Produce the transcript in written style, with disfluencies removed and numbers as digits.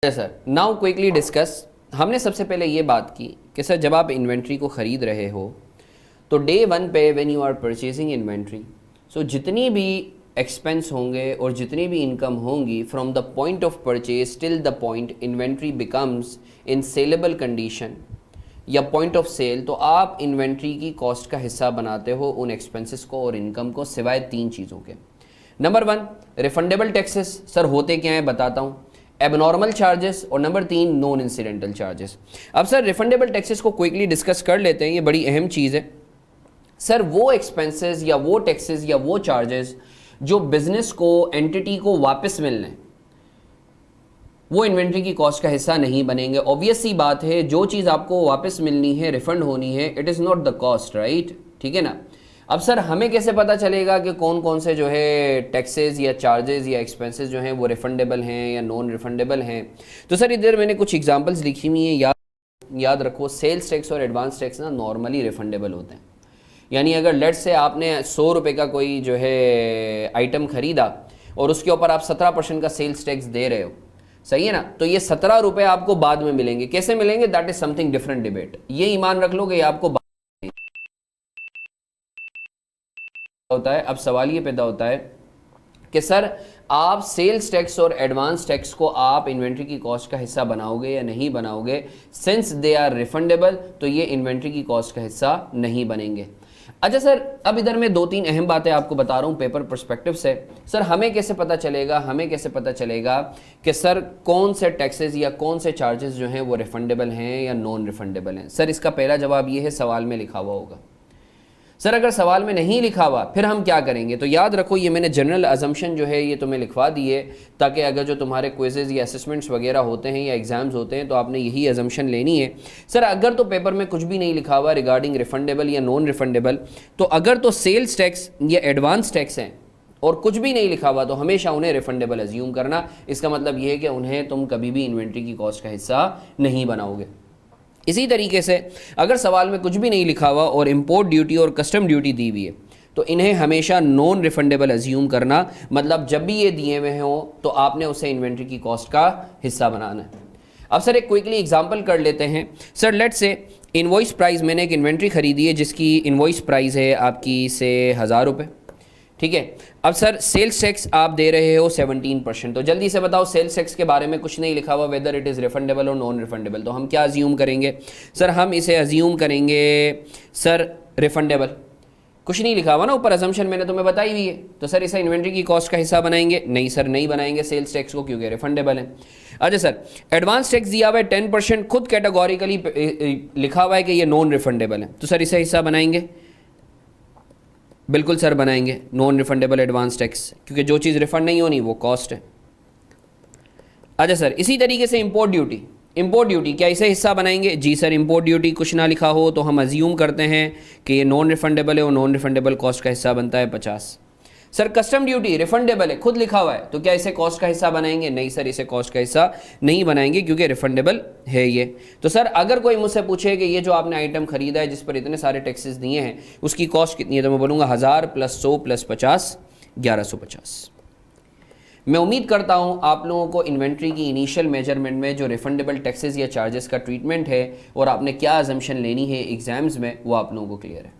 Sir now quickly discuss. हमने सबसे पहले ये बात की कि सर जब आप इन्वेंट्री को ख़रीद रहे हो तो डे वन पे when you are purchasing inventory, so जितनी भी एक्सपेंस होंगे और जितनी भी इनकम होंगी from the point of purchase till the point inventory becomes in saleable condition या पॉइंट ऑफ सेल, तो आप इन्वेंट्री की कॉस्ट का हिस्सा बनाते हो उन एक्सपेंसेस को और इनकम को, सिवाय तीन चीज़ों के। Number one, refundable taxes. Sir होते क्या हैं बताता हूँ। एबनॉर्मल चार्जेस और नंबर तीन, नॉन इंसिडेंटल चार्जेस। अब सर रिफंडेबल टैक्सेस को क्विकली डिस्कस कर लेते हैं, ये बड़ी अहम चीज़ है। सर वो एक्सपेंसेस या वो टैक्सेस या वो चार्जेस जो बिजनेस को, एंटिटी को वापस मिलने, वो इन्वेंट्री की कॉस्ट का हिस्सा नहीं बनेंगे। ऑब्वियस सी बात है, जो चीज़ आपको वापस मिलनी है, रिफंड होनी है, it is not the cost, right? ठीक है ना। अब सर हमें कैसे पता चलेगा कि कौन कौन से जो है टैक्सेस या चार्जेस या एक्सपेंसेस जो हैं वो रिफंडेबल हैं या नॉन रिफंडेबल हैं? तो सर इधर मैंने कुछ एग्जांपल्स लिखी हुई हैं, याद रखो। सेल्स टैक्स और एडवांस टैक्स ना नॉर्मली रिफंडेबल होते हैं। यानी अगर लेट से आपने 100 रुपये का कोई जो है आइटम ख़रीदा और उसके ऊपर आप 17% का सेल्स टैक्स दे रहे हो, सही है ना, तो ये 17 रुपये आपको बाद में मिलेंगे। कैसे मिलेंगे? That is something different debate. ये ईमान रख लो कि आपको होता है। अब सवाल ये पैदा होता है कि सर आप सेल्स टैक्स और एडवांस टैक्स को आप इन्वेंट्री की कॉस्ट का हिस्सा बनाओगे या नहीं बनाओगे? सिंस दे आर रिफंडेबल, तो ये इन्वेंट्री की कॉस्ट का हिस्सा नहीं बनेंगे। अच्छा सर, अब इधर मैं दो तीन अहम बातें आपको बता रहा हूँ पेपर पर्सपेक्टिव से। सर हमें कैसे पता चलेगा कि सर कौन से टैक्सेस या कौन से चार्जेस जो हैं वो रिफंडेबल हैं या नॉन रिफंडेबल हैं? सर इसका पहला जवाब ये है, सवाल में लिखा हुआ होगा। सर अगर सवाल में नहीं लिखा हुआ फिर हम क्या करेंगे? तो याद रखो, ये मैंने जनरल अजम्पशन जो है ये तुम्हें लिखवा दी है, ताकि अगर जो तुम्हारे क्विजेज या असेसमेंट्स वगैरह होते हैं या एग्जाम्स होते हैं तो आपने यही अजम्पशन लेनी है। सर अगर तो पेपर में कुछ भी नहीं लिखा हुआ रिगार्डिंग रिफंडेबल या नॉन रिफंडेबल, तो अगर तो सेल्स टैक्स या एडवांस टैक्स हैं और कुछ भी नहीं लिखा हुआ, तो हमेशा उन्हें रिफंडेबल अज्यूम करना। इसका मतलब ये है कि उन्हें तुम कभी भी इन्वेंट्री की कॉस्ट का हिस्सा नहीं बनाओगे। इसी तरीके से अगर सवाल में कुछ भी नहीं लिखा हुआ और इंपोर्ट ड्यूटी और कस्टम ड्यूटी दी हुई है, तो इन्हें हमेशा नॉन रिफंडेबल अज्यूम करना। मतलब जब भी ये दिए हुए हों तो आपने उसे इन्वेंट्री की कॉस्ट का हिस्सा बनाना है। अब सर एक क्विकली एग्जांपल कर लेते हैं। Sir let's say invoice price, मैंने एक इन्वेंट्री खरीदी है जिसकी इनवॉइस प्राइस है आपकी से 1000 रुपये, ठीक है। अब सर सेल्स टैक्स आप दे रहे हो 17%। तो जल्दी से बताओ, सेल्स टैक्स के बारे में कुछ नहीं लिखा हुआ वेदर इट इज़ रिफंडेबल और नॉन रिफंडेबल, तो हम क्या अज्यूम करेंगे? सर हम इसे अज्यूम करेंगे सर रिफंडेबल। कुछ नहीं लिखा हुआ ना ऊपर, अजम्पशन मैंने तुम्हें बताई हुई है। तो सर इसे इन्वेंट्री की कॉस्ट का हिस्सा बनाएंगे? नहीं सर, नहीं बनाएंगे सेल्स टैक्स को, क्योंकि रिफंडेबल है। अच्छा सर, एडवांस टैक्स दिया हुआ है 10%, खुद कैटेगोरिकली लिखा हुआ है कि ये नॉन रिफंडेबल है, तो सर इसे हिस्सा बनाएंगे? बिल्कुल सर बनाएंगे नॉन रिफंडेबल एडवांस टैक्स, क्योंकि जो चीज़ रिफंड नहीं होनी वो कॉस्ट है। अच्छा सर, इसी तरीके से इंपोर्ट ड्यूटी क्या इसे हिस्सा बनाएंगे? जी सर, इंपोर्ट ड्यूटी कुछ ना लिखा हो तो हम अज्यूम करते हैं कि ये नॉन रिफंडेबल है और नॉन रिफंडेबल कॉस्ट का हिस्सा बनता है 50। सर कस्टम ड्यूटी रिफंडेबल है, खुद लिखा हुआ है, तो क्या इसे कॉस्ट का हिस्सा बनाएंगे? नहीं सर, इसे कॉस्ट का हिस्सा नहीं बनाएंगे क्योंकि रिफंडेबल है ये। तो सर अगर कोई मुझसे पूछे कि ये जो आपने आइटम खरीदा है जिस पर इतने सारे टैक्सेस दिए हैं उसकी कॉस्ट कितनी है, तो मैं बोलूँगा 1000 + 100 + 50 1150। मैं उम्मीद करता हूँ आप लोगों को इन्वेंट्री की इनिशियल मेजरमेंट में जो रिफंडेबल टैक्सेस या चार्जेस का ट्रीटमेंट है और आपने क्या अजम्पशन लेनी है एग्जाम्स में, वो आप लोगों को क्लियर है।